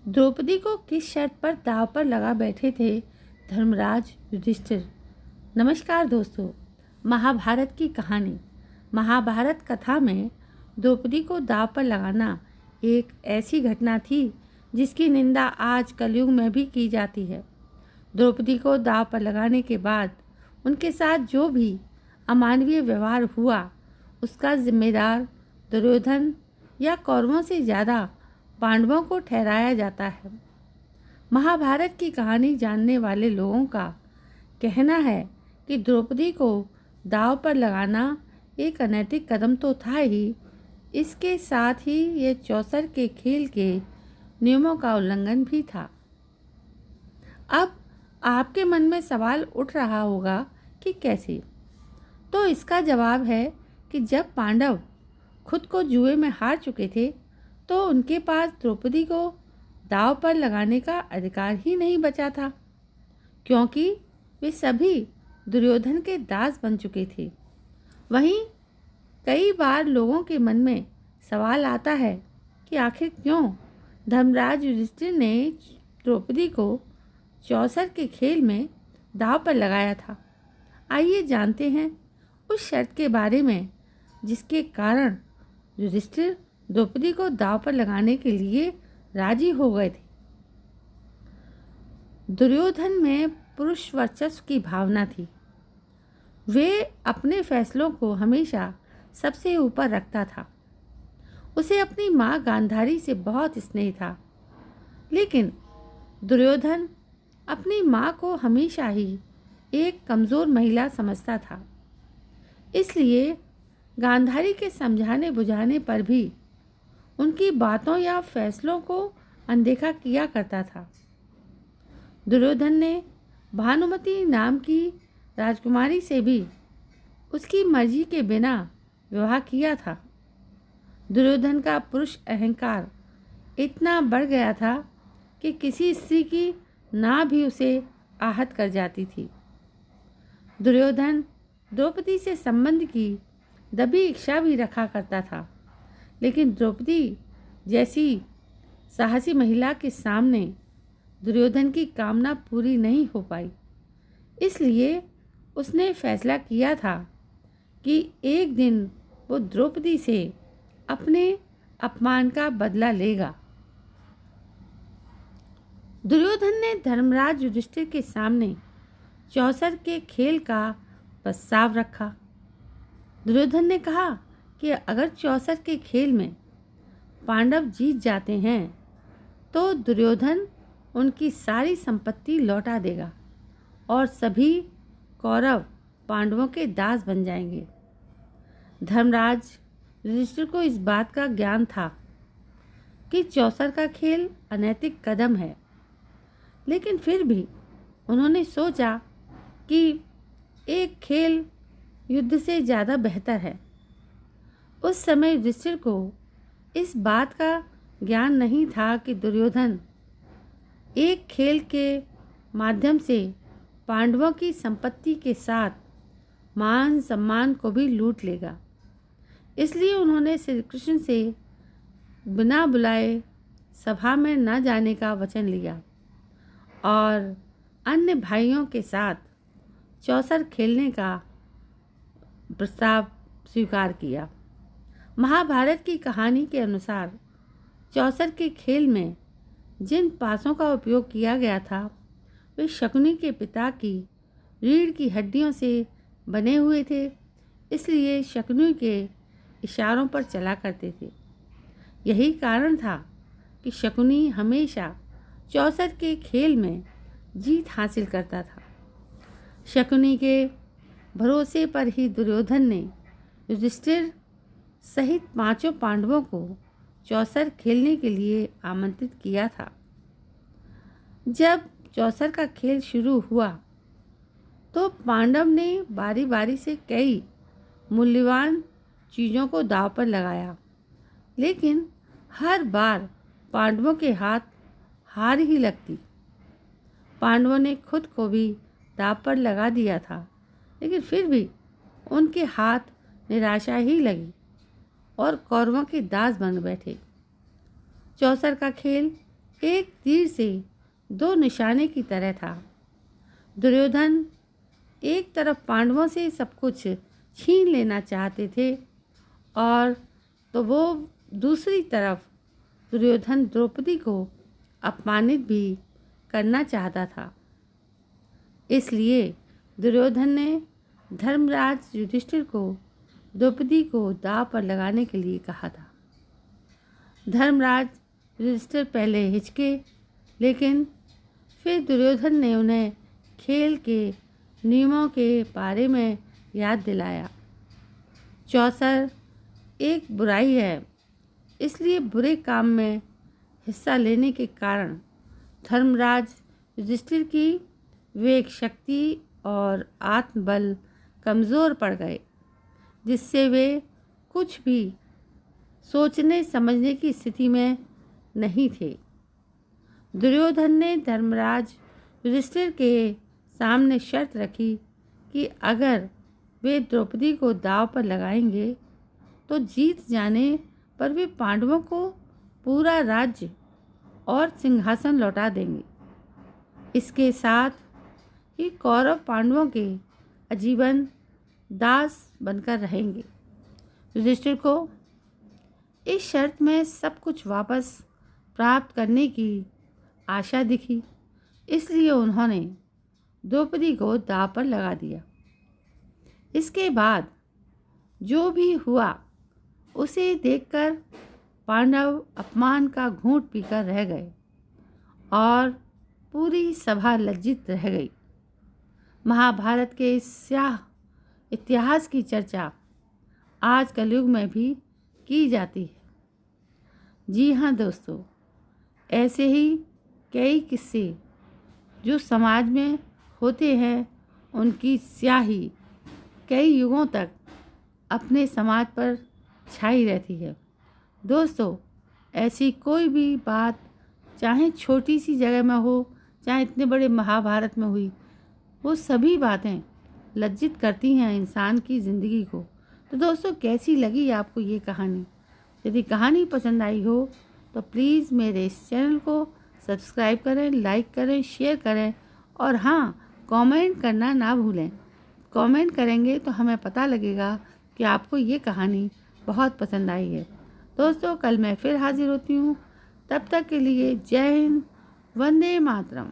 द्रौपदी को किस शर्त पर दांव पर लगा बैठे थे धर्मराज युधिष्ठिर। नमस्कार दोस्तों, महाभारत की कहानी। महाभारत कथा में द्रौपदी को दांव पर लगाना एक ऐसी घटना थी जिसकी निंदा आज कलयुग में भी की जाती है। द्रौपदी को दांव पर लगाने के बाद उनके साथ जो भी अमानवीय व्यवहार हुआ, उसका जिम्मेदार दुर्योधन या कौरवों से ज़्यादा पांडवों को ठहराया जाता है। महाभारत की कहानी जानने वाले लोगों का कहना है कि द्रौपदी को दांव पर लगाना एक अनैतिक कदम तो था ही, इसके साथ ही ये चौसर के खेल के नियमों का उल्लंघन भी था। अब आपके मन में सवाल उठ रहा होगा कि कैसे? तो इसका जवाब है कि जब पांडव खुद को जुए में हार चुके थे तो उनके पास द्रौपदी को दांव पर लगाने का अधिकार ही नहीं बचा था, क्योंकि वे सभी दुर्योधन के दास बन चुके थे। वहीं कई बार लोगों के मन में सवाल आता है कि आखिर क्यों धर्मराज युधिष्ठिर ने द्रौपदी को चौसर के खेल में दांव पर लगाया था। आइए जानते हैं उस शर्त के बारे में जिसके कारण युधिष्ठिर द्रौपदी को दांव पर लगाने के लिए राजी हो गए थे। दुर्योधन में पुरुष वर्चस्व की भावना थी। वे अपने फैसलों को हमेशा सबसे ऊपर रखता था। उसे अपनी माँ गांधारी से बहुत स्नेह था, लेकिन दुर्योधन अपनी माँ को हमेशा ही एक कमज़ोर महिला समझता था। इसलिए गांधारी के समझाने बुझाने पर भी उनकी बातों या फैसलों को अनदेखा किया करता था। दुर्योधन ने भानुमति नाम की राजकुमारी से भी उसकी मर्जी के बिना विवाह किया था। दुर्योधन का पुरुष अहंकार इतना बढ़ गया था कि किसी स्त्री की नाव भी उसे आहत कर जाती थी। दुर्योधन द्रौपदी से संबंध की दबी इच्छा भी रखा करता था, लेकिन द्रौपदी जैसी साहसी महिला के सामने दुर्योधन की कामना पूरी नहीं हो पाई। इसलिए उसने फैसला किया था कि एक दिन वो द्रौपदी से अपने अपमान का बदला लेगा। दुर्योधन ने धर्मराज युधिष्ठिर के सामने चौसर के खेल का प्रस्ताव रखा। दुर्योधन ने कहा कि अगर चौसर के खेल में पांडव जीत जाते हैं तो दुर्योधन उनकी सारी संपत्ति लौटा देगा और सभी कौरव पांडवों के दास बन जाएंगे। धर्मराज युधिष्ठिर को इस बात का ज्ञान था कि चौसर का खेल अनैतिक कदम है, लेकिन फिर भी उन्होंने सोचा कि एक खेल युद्ध से ज़्यादा बेहतर है। उस समय युधिष्ठिर को इस बात का ज्ञान नहीं था कि दुर्योधन एक खेल के माध्यम से पांडवों की संपत्ति के साथ मान सम्मान को भी लूट लेगा। इसलिए उन्होंने श्री कृष्ण से बिना बुलाए सभा में न जाने का वचन लिया और अन्य भाइयों के साथ चौसर खेलने का प्रस्ताव स्वीकार किया। महाभारत की कहानी के अनुसार चौसर के खेल में जिन पासों का उपयोग किया गया था वे शकुनी के पिता की रीढ़ की हड्डियों से बने हुए थे। इसलिए शकुनी के इशारों पर चला करते थे। यही कारण था कि शकुनी हमेशा चौसर के खेल में जीत हासिल करता था। शकुनी के भरोसे पर ही दुर्योधन ने युधिष्ठिर सहित पांचों पांडवों को चौसर खेलने के लिए आमंत्रित किया था। जब चौसर का खेल शुरू हुआ तो पांडव ने बारी बारी से कई मूल्यवान चीज़ों को दांव पर लगाया, लेकिन हर बार पांडवों के हाथ हार ही लगती। पांडवों ने खुद को भी दांव पर लगा दिया था, लेकिन फिर भी उनके हाथ निराशा ही लगी और कौरवों के दास बन बैठे। चौसर का खेल एक तीर से दो निशाने की तरह था। दुर्योधन एक तरफ पांडवों से सब कुछ छीन लेना चाहते थे और तो वो दूसरी तरफ दुर्योधन द्रौपदी को अपमानित भी करना चाहता था। इसलिए दुर्योधन ने धर्मराज युधिष्ठिर को द्रौपदी को दांव पर लगाने के लिए कहा था। धर्मराज युधिष्ठिर पहले हिचके, लेकिन फिर दुर्योधन ने उन्हें खेल के नियमों के बारे में याद दिलाया। चौसर एक बुराई है, इसलिए बुरे काम में हिस्सा लेने के कारण धर्मराज युधिष्ठिर की विवेक शक्ति और आत्मबल कमज़ोर पड़ गए, जिससे वे कुछ भी सोचने समझने की स्थिति में नहीं थे। दुर्योधन ने धर्मराज युधिष्ठिर के सामने शर्त रखी कि अगर वे द्रौपदी को दांव पर लगाएंगे तो जीत जाने पर वे पांडवों को पूरा राज्य और सिंहासन लौटा देंगे। इसके साथ ही कौरव पांडवों के आजीवन दास बनकर रहेंगे। युधिष्ठिर को इस शर्त में सब कुछ वापस प्राप्त करने की आशा दिखी, इसलिए उन्होंने द्रौपदी को दांव पर लगा दिया। इसके बाद जो भी हुआ उसे देखकर पांडव अपमान का घूंट पीकर रह गए और पूरी सभा लज्जित रह गई। महाभारत के इस स्याह इतिहास की चर्चा आज कलयुग में भी की जाती है। जी हाँ दोस्तों, ऐसे ही कई किस्से जो समाज में होते हैं, उनकी स्याही कई युगों तक अपने समाज पर छाई रहती है। दोस्तों, ऐसी कोई भी बात चाहे छोटी सी जगह में हो, चाहे इतने बड़े महाभारत में हुई, वो सभी बातें लज्जित करती हैं इंसान की ज़िंदगी को। तो दोस्तों, कैसी लगी आपको ये कहानी? यदि कहानी पसंद आई हो तो प्लीज़ मेरे इस चैनल को सब्सक्राइब करें, लाइक करें, शेयर करें और हाँ, कमेंट करना ना भूलें। कमेंट करेंगे तो हमें पता लगेगा कि आपको ये कहानी बहुत पसंद आई है। दोस्तों, कल मैं फिर हाजिर होती हूँ। तब तक के लिए जय हिंद, वंदे मातरम।